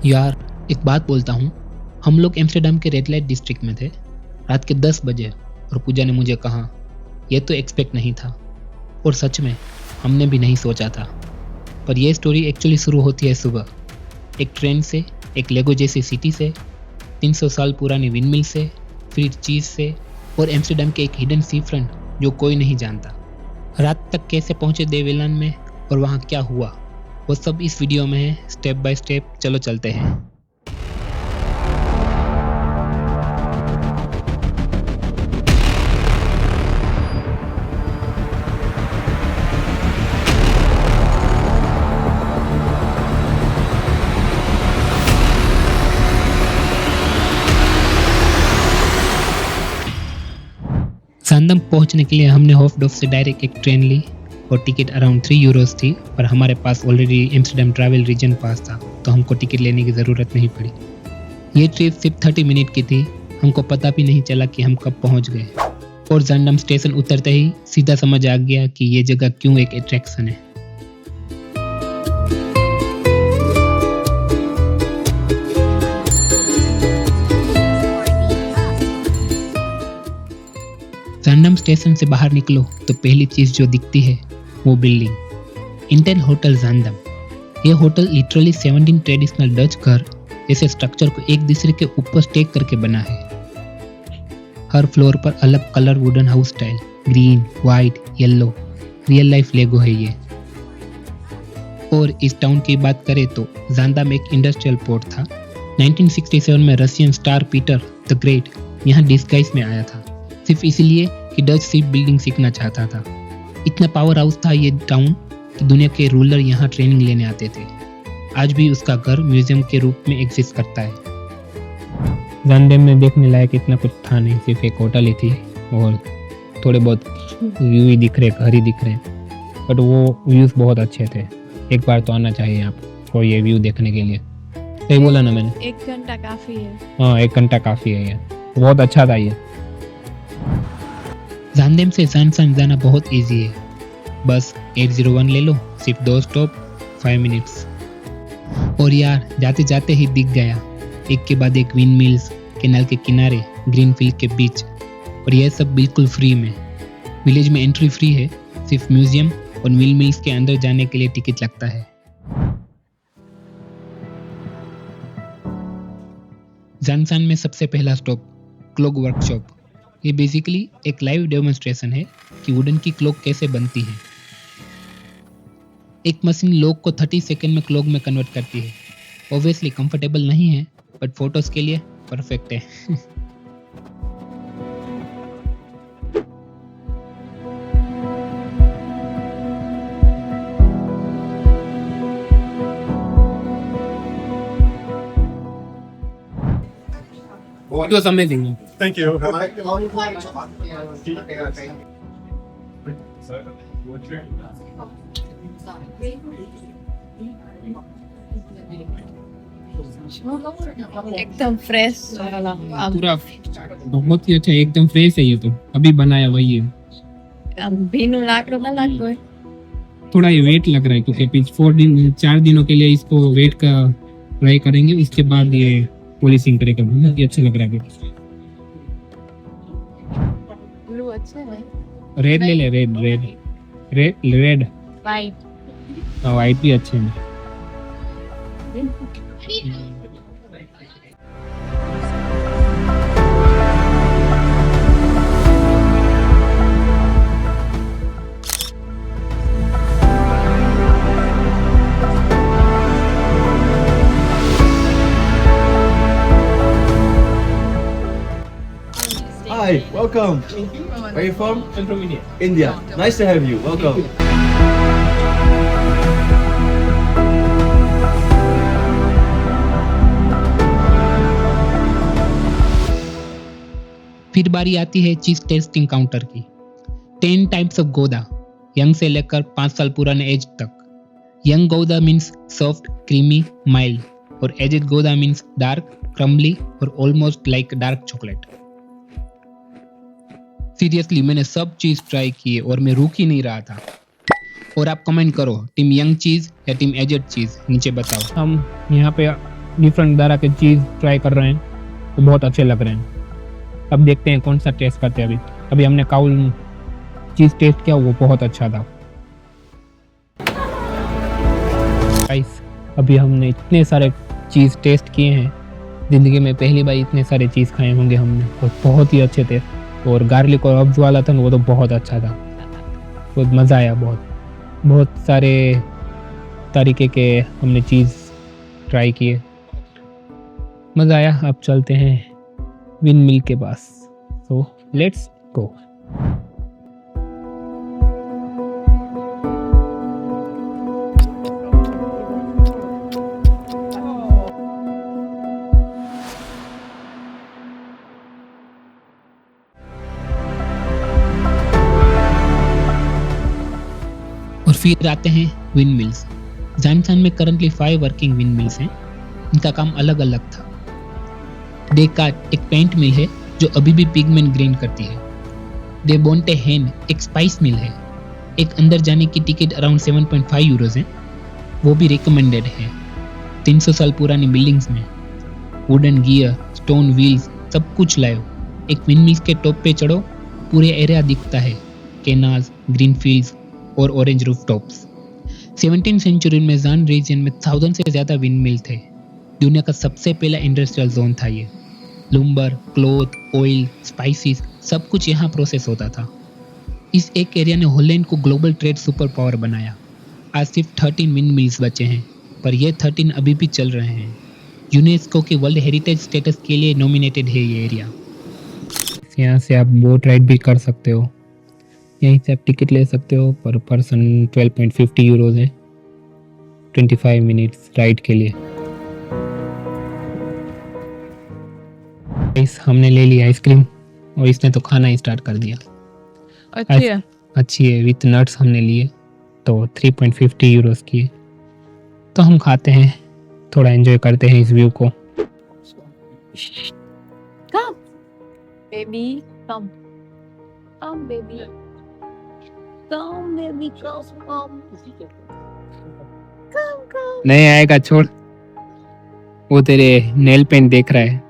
यार एक बात बोलता हूँ, हम लोग एम्स्टर्डम के रेड लाइट डिस्ट्रिक्ट में थे रात के 10 बजे और पूजा ने मुझे कहा यह तो एक्सपेक्ट नहीं था और सच में हमने भी नहीं सोचा था। पर यह स्टोरी एक्चुअली शुरू होती है सुबह, एक ट्रेन से, एक लेगो जैसी सिटी से, 300 साल पुरानी विंडमिल से, फिर चीज़ से और एम्स्टर्डम के एक हिडन सी फ्रंट जो कोई नहीं जानता। रात तक कैसे पहुंचे देवेलन में और वहाँ क्या हुआ वो सब इस वीडियो में है, स्टेप बाय स्टेप। चलो चलते हैं। सांदम पहुंचने के लिए हमने हॉफडॉफ से डायरेक्ट एक ट्रेन ली और टिकट अराउंड 3 यूरोस थी, पर हमारे पास ऑलरेडी एम्स्टर्डम ट्रैवल रीजन पास था तो हमको टिकट लेने की ज़रूरत नहीं पड़ी। ये ट्रिप सिर्फ 30 मिनट की थी, हमको पता भी नहीं चला कि हम कब पहुंच गए और जांडम स्टेशन उतरते ही सीधा समझ आ गया कि ये जगह क्यों एक अट्रैक्शन है। जांडम स्टेशन से बाहर निकलो तो पहली चीज़ जो दिखती है वो बिल्डिंग, इंटेल होटल जांडम। ये होटल लिटरली 17 ट्रेडिशनल डच घर जैसे स्ट्रक्चर को एक दूसरे के ऊपर स्टेक करके बना है। हर फ्लोर पर अलग colour wooden house style, green, white, yellow, real life Lego है ये। और इस टाउन की बात करें तो जांडम एक इंडस्ट्रियल पोर्ट था। 1967 में Russian star Peter the great यहाँ डिस्गाइज में आया था, सिर्फ इसलिए कि डच शिप बिल्डिंग सीखना चाहता था। इतना पावर हाउस था ये टाउन कि दुनिया के रूलर यहाँ ट्रेनिंग लेने आते थे। आज भी उसका घर म्यूजियम के रूप में एग्जिस्ट करता है। जांडम में देखने लायक इतना कुछ था नहीं, सिर्फ एक होटल ही थी और थोड़े बहुत व्यू ही दिख रहे, घर ही दिख रहे, बट वो व्यूज बहुत अच्छे थे। एक बार तो आना चाहिए आपको ये व्यू देखने के लिए। सही बोला ना मैंने? 1 घंटा काफी है। हाँ, 1 घंटा काफी है, ये बहुत अच्छा था ये। जांडम से सैनसन जाना बहुत इजी है, बस 801 ले लो, सिर्फ 2 स्टॉप, 5 मिनट्स। और यार जाते जाते ही दिख गया एक के बाद एक विंड मिल्स, कैनाल के किनारे, ग्रीन फील्ड के बीच, और यह सब बिल्कुल फ्री में। विलेज में एंट्री फ्री है, सिर्फ म्यूजियम और विंड मिल्स के अंदर जाने के लिए टिकट लगता है। सैनसन में सबसे पहला स्टॉप क्लॉक वर्कशॉप। ये बेसिकली एक लाइव डेमोन्स्ट्रेशन है कि वुडन की क्लॉक कैसे बनती है। एक मशीन लॉक को 30 सेकंड में क्लॉक में कन्वर्ट करती है। ऑब्वियसली कंफर्टेबल नहीं है, बट फोटोज के लिए परफेक्ट है। It was amazing. Thank you. एकदम फ्रेश वाला। पूरा बहुत ही अच्छा, एकदम फ्रेश है ये तो, अभी बनाया वही है। अब भीनू लाकड़ो ना लागो है। थोड़ा ये वेट लग रहा है क्योंकि 4 दिनों के लिए इसको वेट का ट्राई करेंगे, उसके बाद ये पॉलिशिंग करेगा। बहुत ही अच्छा लग रहा है। ब्लू अच्छा है। रेड ले ले, रेड वाइट। वाइट भी अच्छे हैं। Hi, welcome. Where are you from? I'm from India. India. Nice to have you. Welcome. फिर बारी आती है चीज टेस्टिंग काउंटर की। 10 टाइप्स ऑफ गौदा, यंग से लेकर 5 साल पुराने एज तक। Young Gouda means soft, creamy, mild, और aged Gouda means dark, crumbly और almost like dark chocolate. Seriously मैंने सब चीज ट्राई की और मैं रुक ही नहीं रहा था। और आप कमेंट करो, टीम यंग चीज या टीम एजेड चीज, नीचे बताओ। हम यहाँ पे डिफरेंट तरह के चीज़ ट्राई कर रहे हैं, तो बहुत अच्छे लग रहे हैं। अब देखते हैं कौन सा टेस्ट करते हैं। अभी हमने काउल चीज़ टेस्ट किया, वो बहुत अच्छा था। गाइस, अभी हमने इतने सारे चीज़ टेस्ट किए हैं, ज़िंदगी में पहली बार इतने सारे चीज़ खाए होंगे हमने, और बहुत ही अच्छे थे। और गार्लिक और हर्ब्स वाला था ना, वो तो बहुत अच्छा था, बहुत मज़ा आया। बहुत सारे तरीके के हमने चीज़ ट्राई किए, मज़ा आया। अब चलते हैं विंड मिल के पास, सो लेट्स गो। और फिर आते हैं विंड मिल्स। जानसान में करंटली 5 वर्किंग विंड मिल्स हैं। इनका काम अलग अलग था। डेकार्ट एक पेंट मिल है जो अभी भी पिगमेंट ग्रीन करती है। दे बोंटे हेन एक स्पाइस मिल है। एक अंदर जाने की टिकट अराउंड 7.5 यूरोज है, वो भी रिकमेंडेड है। 300 साल पुरानी बिल्डिंग्स में वुडन गियर, स्टोन व्हील्स, सब कुछ लाओ। एक विंड मिल्स के टॉप पे चढ़ो, पूरे एरिया दिखता है, कैनाल्स, ग्रीन फील्ड्स और orange roof tops. 17th century में जान रीजन में 1000 से ज़्यादा विंड मिल थे। दुनिया का सबसे पहला इंडस्ट्रियल जोन था ये। लुम्बर, क्लॉथ, ऑयल, स्पाइसेस सब कुछ यहाँ प्रोसेस होता था। इस एक एरिया ने हॉलैंड को ग्लोबल ट्रेड सुपर पावर बनाया। आज सिर्फ 13 विंड मिल्स बचे हैं, पर ये 13 अभी भी चल रहे हैं। यूनेस्को के वर्ल्ड हेरिटेज स्टेटस के लिए नॉमिनेटेड है ये एरिया। यहाँ से आप बोट राइड भी कर सकते हो। यहीं से आप टिकट ले सकते हो, पर पर्सन 12.50 यूरोज है 25 मिनट्स राइड के लिए। हमने ले ली आइसक्रीम और इसने तो खाना ही स्टार्ट कर दिया। अच्छी है विथ नट्स हमने लिए, तो 3.50 यूरोज की है। तो हम खाते हैं, थोड़ा एंजॉय करते हैं इस व्यू को। Come, baby, come. Come, baby. Come, baby, come. Come. नहीं आएगा, छोड़। वो तेरे नेल पेंट देख रहा है।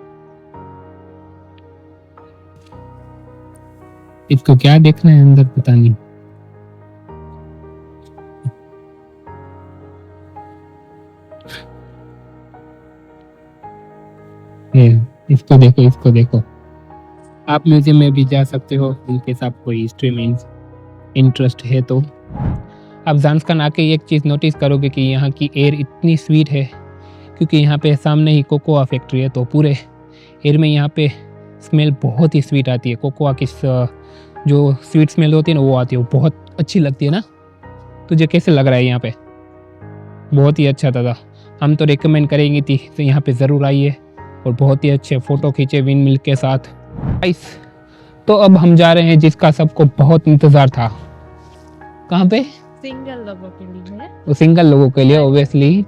इसको क्या देखना है अंदर, पता नहीं। इसको देखो, इसको देखो। आप म्यूजियम में भी जा सकते हो इनके साथ कोई हिस्ट्री में इंटरेस्ट है तो। आप जांसकन आके एक चीज़ नोटिस करोगे कि यहाँ की एयर इतनी स्वीट है, क्योंकि यहाँ पे सामने ही कोकोआ फैक्ट्री है, तो पूरे एयर में यहाँ पे स्मेल बहुत ही स्वीट आती है। कोकोआ की जो स्वीट स्मेल होती है ना, वो आती है, वो बहुत अच्छी लगती है ना। तुझे कैसे लग रहा है यहाँ पे? बहुत ही अच्छा था। हम तो रिकमेंड करेंगे थी, तो यहाँ पे ज़रूर आइए और बहुत ही अच्छे फ़ोटो खींचे विंड मिल के साथ। तो अब हम जा रहे हैं जिसका सबको बहुत इंतज़ार था। कहाँ पे? सिंगल लोगों के लिए है। वो सिंगल लोगों के लिए ऑब्वियसली।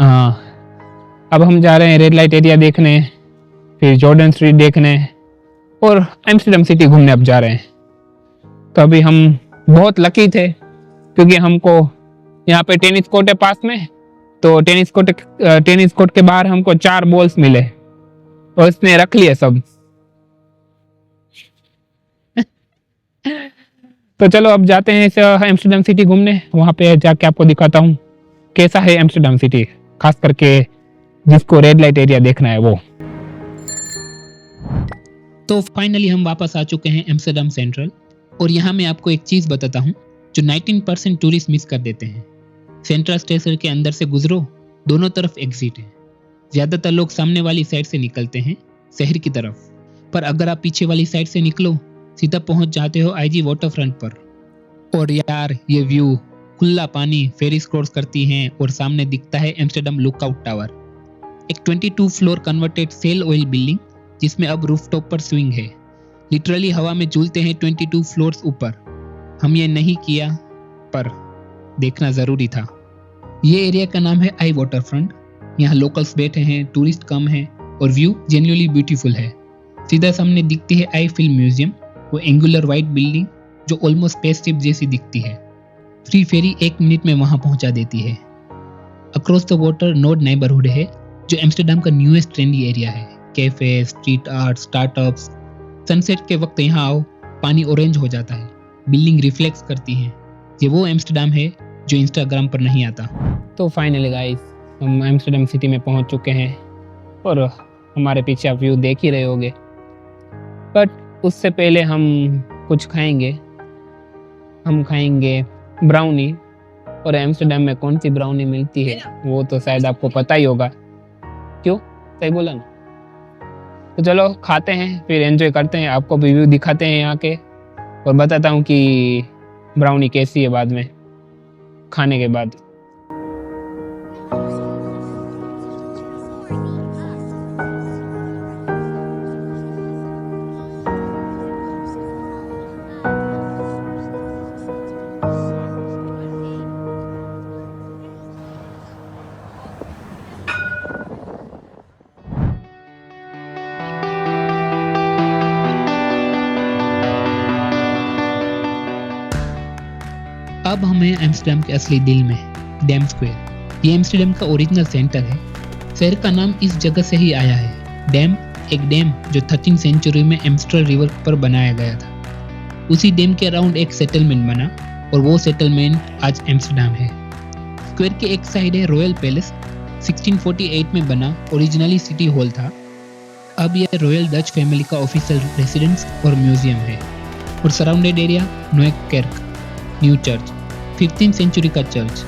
हाँ, अब हम जा रहे हैं रेड लाइट एरिया देखने, फिर जॉर्डन स्ट्रीट देखने और एम्स्टर्डम सिटी घूमने अब जा रहे हैं। तो अभी हम बहुत लकी थे, क्योंकि हमको यहाँ पे टेनिस कोर्ट है पास में, तो टेनिस कोर्ट के बाहर हमको 4 बॉल्स मिले और इसने रख लिए सब। तो चलो अब जाते हैं एम्स्टर्डम सिटी घूमने। वहाँ पे जाके आपको दिखाता हूँ कैसा है एम्स्टर्डम सिटी, खास करके जिसको रेड लाइट एरिया देखना है वो। तो फाइनली हम वापस आ चुके हैं एम्स्टर्डम सेंट्रल, और यहाँ मैं आपको एक चीज़ बताता हूँ जो 19% टूरिस्ट मिस कर देते हैं। सेंट्रल स्टेशन के अंदर से गुजरो, दोनों तरफ एग्जिट है। ज़्यादातर लोग सामने वाली साइड से निकलते हैं शहर की तरफ, पर अगर आप पीछे वाली साइड से निकलो, सीधा पहुंच जाते हो आईजी वाटर फ्रंट पर। और यार ये व्यू, खुला पानी, फेरीज क्रॉस करती हैं और सामने दिखता है एम्स्टर्डम लुकआउट टावर, एक 22 floor converted Shell oil building जिसमें अब रूफटॉप पर स्विंग है। लिटरली हवा में झूलते हैं 22 फ्लोर्स ऊपर। हम ये नहीं किया, पर देखना ज़रूरी था। ये एरिया का नाम है आई वाटर फ्रंट। यहाँ लोकल्स बैठे हैं, टूरिस्ट कम हैं और व्यू जेन्युइनली ब्यूटीफुल है। सीधा सामने दिखती है आई फिल्म म्यूजियम, वो एंगुलर वाइट बिल्डिंग जो ऑलमोस्ट स्पेसशिप जैसी दिखती है। फ्री फेरी 1 मिनट में वहाँ पहुँचा देती है। Across the water node neighbourhood है जो एम्स्टर्डम का न्यूएस्ट ट्रेंडी एरिया है। Cafe, street art, startups. Sunset के वक्त यहाँ आओ, पानी ऑरेंज हो जाता है, बिल्डिंग रिफ्लेक्ट करती हैं। ये वो एम्स्टर्डम है जो इंस्टाग्राम पर नहीं आता। तो फाइनली गाइस, हम एम्स्टर्डम सिटी में पहुंच चुके हैं और हमारे पीछे आप व्यू देख ही रहे होगे। बट उससे पहले हम कुछ खाएंगे। हम खाएंगे ब्राउनी, और एम्स्टर्डम में कौन सी ब्राउनी मिलती है वो तो शायद आपको पता ही होगा। क्यों, सही बोला ना? तो चलो खाते हैं, फिर एंजॉय करते हैं, आपको भी व्यू दिखाते हैं यहाँ के, और बताता हूँ कि ब्राउनी कैसी है बाद में खाने के बाद। अब हमें एम्स्टर्डम के असली दिल में, डैम स्क्वायर। ये एम्स्टर्डम का ओरिजिनल सेंटर है। शहर का नाम इस जगह से ही आया है। डैम एक डैम जो 13वीं सेंचुरी में एम्स्टर रिवर पर बनाया गया था। उसी डैम के अराउंड एक सेटलमेंट बना और वो सेटलमेंट आज एम्स्टर्डम है। स्क्वायर के एक साइड है रॉयल पैलेस, 1648 में बना, ओरिजिनली सिटी हॉल था। अब यह रॉयल डच फैमिली का ऑफिशियल रेसिडेंस और म्यूजियम है। और surrounded area Nieuwe Kerk new church, 15वीं सेंचुरी का चर्च।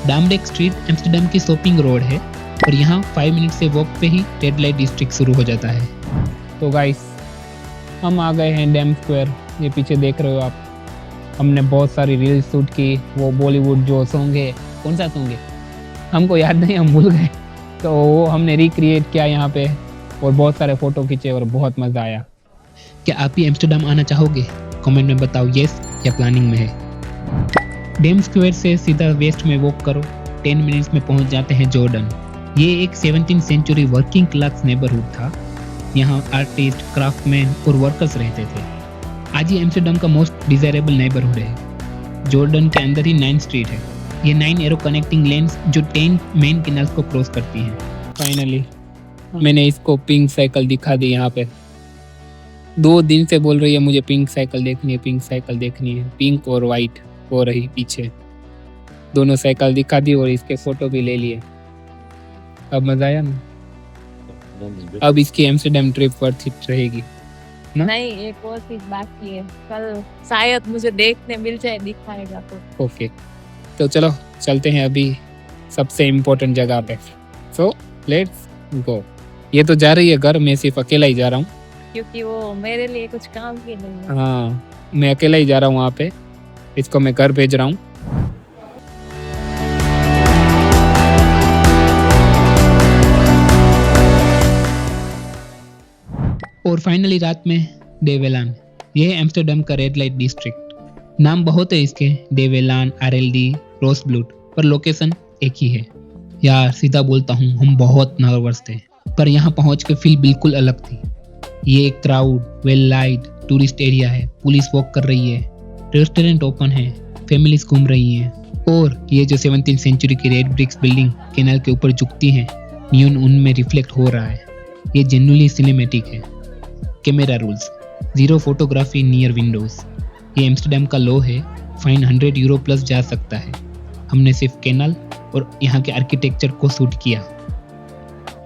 डामडेक स्ट्रीट एम्स्टर्डम की शॉपिंग रोड है और यहाँ 5 मिनट से वॉक पे ही रेड लाइट डिस्ट्रिक्ट शुरू हो जाता है। तो गाइस, हम आ गए हैं डैम स्क्वायर। ये पीछे देख रहे हो आप, हमने बहुत सारी रील्स शूट की। वो बॉलीवुड जो सॉन्ग है, कौन सा सॉन्ग है हमको याद नहीं, हम भूल गए, तो वो हमने रिक्रिएट किया यहाँ पे और बहुत सारे फ़ोटो खींचे और बहुत मज़ा आया। क्या आप भी एम्स्टर्डम आना चाहोगे? कमेंट में बताओ येस या प्लानिंग में है। डैम स्क्वायर से सीधा वेस्ट में वॉक करो, 10 मिनट्स में पहुंच जाते हैं जॉर्डन। ये एक 17वीं सेंचुरी वर्किंग क्लास नेबरहुड था। यहाँ आर्टिस्ट, क्राफ्टमैन और वर्कर्स रहते थे। आज ये एम्स्टर्डम का मोस्ट डिजायरेबल नेबरहुड है। जॉर्डन के अंदर ही 9 स्ट्रीट है। ये 9 एरो कनेक्टिंग लेन्स जो 10 मेन कैनाल्स को क्रॉस करती हैं। फाइनली मैंने इसको पिंक साइकिल दिखा दी। यहाँ पे 2 दिन से बोल रही है मुझे पिंक साइकिल देखनी है, पिंक साइकिल देखनी है। पिंक और वाइट हो रही पीछे, दोनों साइकिल दिखा दी और इसके फोटो भी ले लिए। अब मजा आया ना? अब इसकी एम्स्टर्डम ट्रिप वर्थ इट रहेगी ना? नहीं, एक और चीज बाकी है, कल शायद मुझे देखने मिल जाए, दिखाएगा तो। ओके, तो चलो चलते हैं अभी सबसे इम्पोर्टेंट जगह पे। So let's go. ये तो जा रही है घर, मैं सिर्फ अकेला ही जा रहा हूँ क्योंकि वो मेरे लिए कुछ काम की नहीं है। हाँ, मैं अकेला ही जा रहा हूँ वहाँ पे। इसको मैं घर भेज रहा हूँ। और फाइनली रात में डेवेलान। यह है एम्स्टर्डम का रेड लाइट डिस्ट्रिक्ट। नाम बहुत है इसके, डेवेलान, आरएलडी, रोसब्लूट, पर लोकेशन एक ही है। यार सीधा बोलता हूँ, हम बहुत नर्वस थे, पर यहाँ पहुँच के फील बिल्कुल अलग थी। ये एक crowd, well light tourist area है। पुलिस वॉक कर रही है, रेस्टोरेंट ओपन है, फैमिलीज घूम रही हैं। और ये जो 17वीं सेंचुरी की रेड ब्रिक्स बिल्डिंग कैनाल के ऊपर झुकती हैं, नियॉन उनमें रिफ्लेक्ट हो रहा है। ये जेन्युइनली सिनेमैटिक है। Camera rules, 0 photography near Windows. ये एम्स्टर्डम का लॉ है, फाइन 100 यूरो प्लस जा सकता है। हमने सिर्फ कैनाल और यहाँ के आर्किटेक्चर को शूट किया।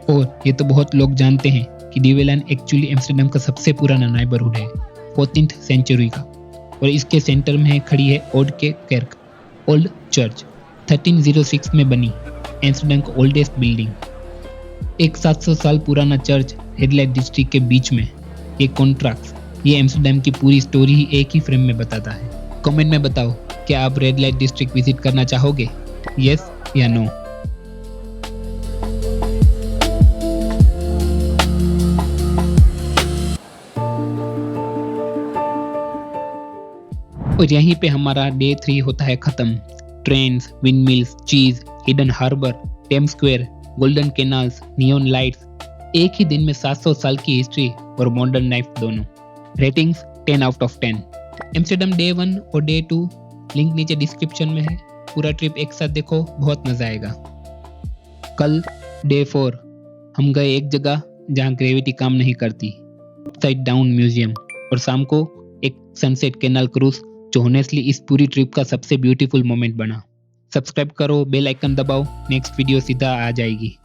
और ये तो बहुत लोग जानते हैं कि डेवेलान एक्चुअली एम्स्टर्डम का सबसे पुराना नेबरहुड है, 14th सेंचुरी का। और इसके सेंटर में खड़ी है ओड के केर्क ओल्ड चर्च, 1306 में बनी, एम्स्टर्डम का ओल्डेस्ट बिल्डिंग। एक 700 साल पुराना चर्च रेड लाइट डिस्ट्रिक्ट के बीच में। ये कॉन्ट्रास्ट, ये एम्स्टर्डम की पूरी स्टोरी ही एक ही फ्रेम में बताता है। कमेंट में बताओ, क्या आप रेड लाइट डिस्ट्रिक्ट विजिट करना चाहोगे? यस या नो? और यहीं पे हमारा डे 3 होता है खत्म। Trains, windmills, cheese, hidden harbour, Dam Square, golden canals, neon lights, एक ही दिन में 700 साल की हिस्ट्री और मॉडर्न लाइफ दोनों। Ratings 10 out of 10। Amsterdam day 1 और डे 2 लिंक नीचे डिस्क्रिप्शन में है। पूरा ट्रिप एक साथ देखो, बहुत मजा आएगा। कल डे 4 हम गए एक जगह जहाँ ग्रेविटी काम नहीं करती, अपसाइड डाउन म्यूजियम, और शाम को एक सनसेट कैनाल क्रूज जो ऑनेस्टली इस पूरी ट्रिप का सबसे ब्यूटीफुल मोमेंट बना। सब्सक्राइब करो, बेल आइकन दबाओ, नेक्स्ट वीडियो सीधा आ जाएगी।